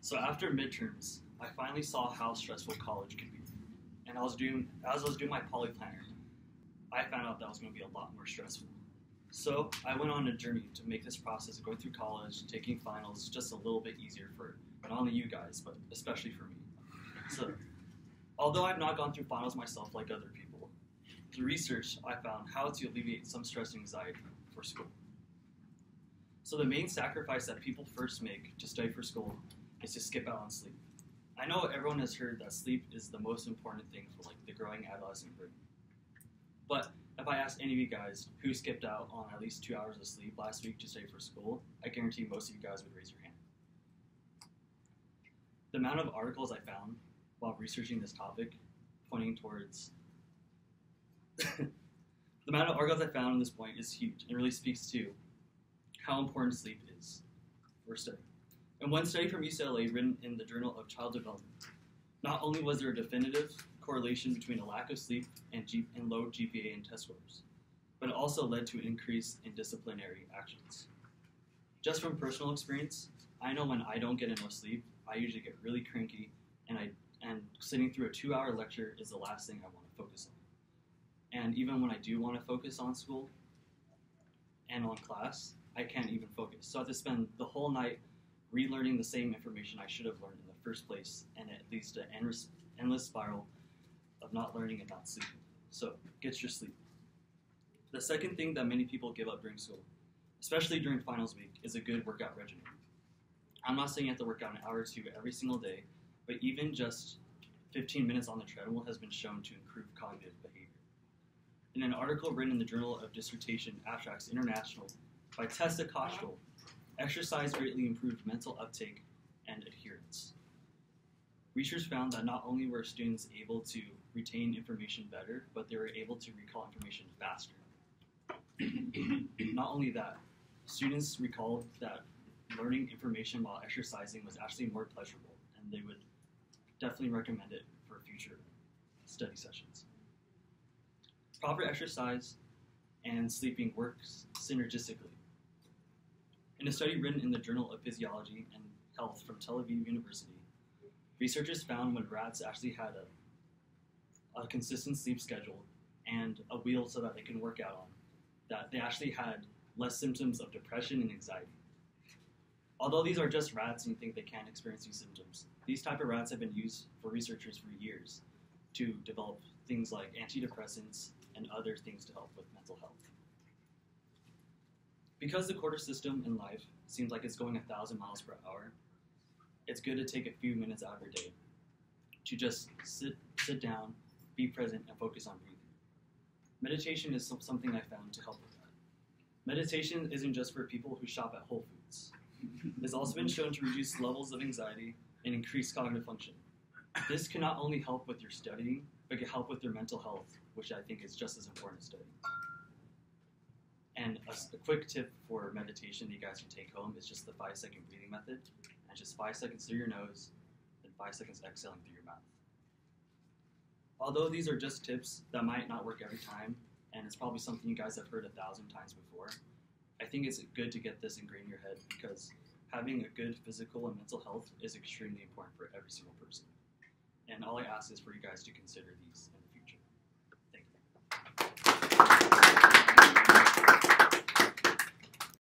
So after midterms, I finally saw how stressful college could be. And as I was doing my poly planner, I found out that was going to be a lot more stressful. So I went on a journey to make this process of going through college, taking finals, just a little bit easier for not only you guys, but especially for me. So although I've not gone through finals myself like other people, through research I found how to alleviate some stress and anxiety for school. So the main sacrifice that people first make to study for school is to skip out on sleep. I know everyone has heard that sleep is the most important thing for like the growing adolescent brain. But if I asked any of you guys who skipped out on at least 2 hours of sleep last week to study for school, I guarantee most of you guys would raise your hand. The amount of articles I found while researching this topic pointing towards the amount of articles I found on this point is huge and really speaks to how important sleep is for studying. In one study from UCLA written in the Journal of Child Development, not only was there a definitive correlation between a lack of sleep and low GPA and test scores, but it also led to an increase in disciplinary actions. Just from personal experience, I know when I don't get enough sleep, I usually get really cranky, and sitting through a 2-hour lecture is the last thing I want to focus on. And even when I do want to focus on school and on class, I can't even focus. So I have to spend the whole night relearning the same information I should have learned in the first place, and it leads to an endless spiral of not learning and not sleeping. So get your sleep. The second thing that many people give up during school, especially during finals week, is a good workout regimen. I'm not saying you have to work out an hour or two every single day, but even just 15 minutes on the treadmill has been shown to improve cognitive behavior. In an article written in the Journal of Dissertation Abstracts International by Tessa Kochtel, exercise greatly improved mental uptake and adherence. Research found that not only were students able to retain information better, but they were able to recall information faster. Not only that, students recalled that learning information while exercising was actually more pleasurable, and they would definitely recommend it for future study sessions. Proper exercise and sleeping works synergistically. In a study written in the Journal of Physiology and Health from Tel Aviv University, researchers found when rats actually had a consistent sleep schedule and a wheel so that they can work out on, that they actually had less symptoms of depression and anxiety. Although these are just rats and you think they can't experience these symptoms, these type of rats have been used for researchers for years to develop things like antidepressants and other things to help with mental health. Because the quarter system in life seems like it's going 1,000 miles per hour, it's good to take a few minutes out of your day to just sit down, be present, and focus on breathing. Meditation is something I found to help with that. Meditation isn't just for people who shop at Whole Foods. It's also been shown to reduce levels of anxiety and increase cognitive function. This can not only help with your studying, but can help with your mental health, which I think is just as important as studying. And a quick tip for meditation that you guys can take home is just the 5-second breathing method. And just 5 seconds through your nose, then 5 seconds exhaling through your mouth. Although these are just tips that might not work every time, and it's probably something you guys have heard 1,000 times before, I think it's good to get this ingrained in your head because having a good physical and mental health is extremely important for every single person. And all I ask is for you guys to consider these in the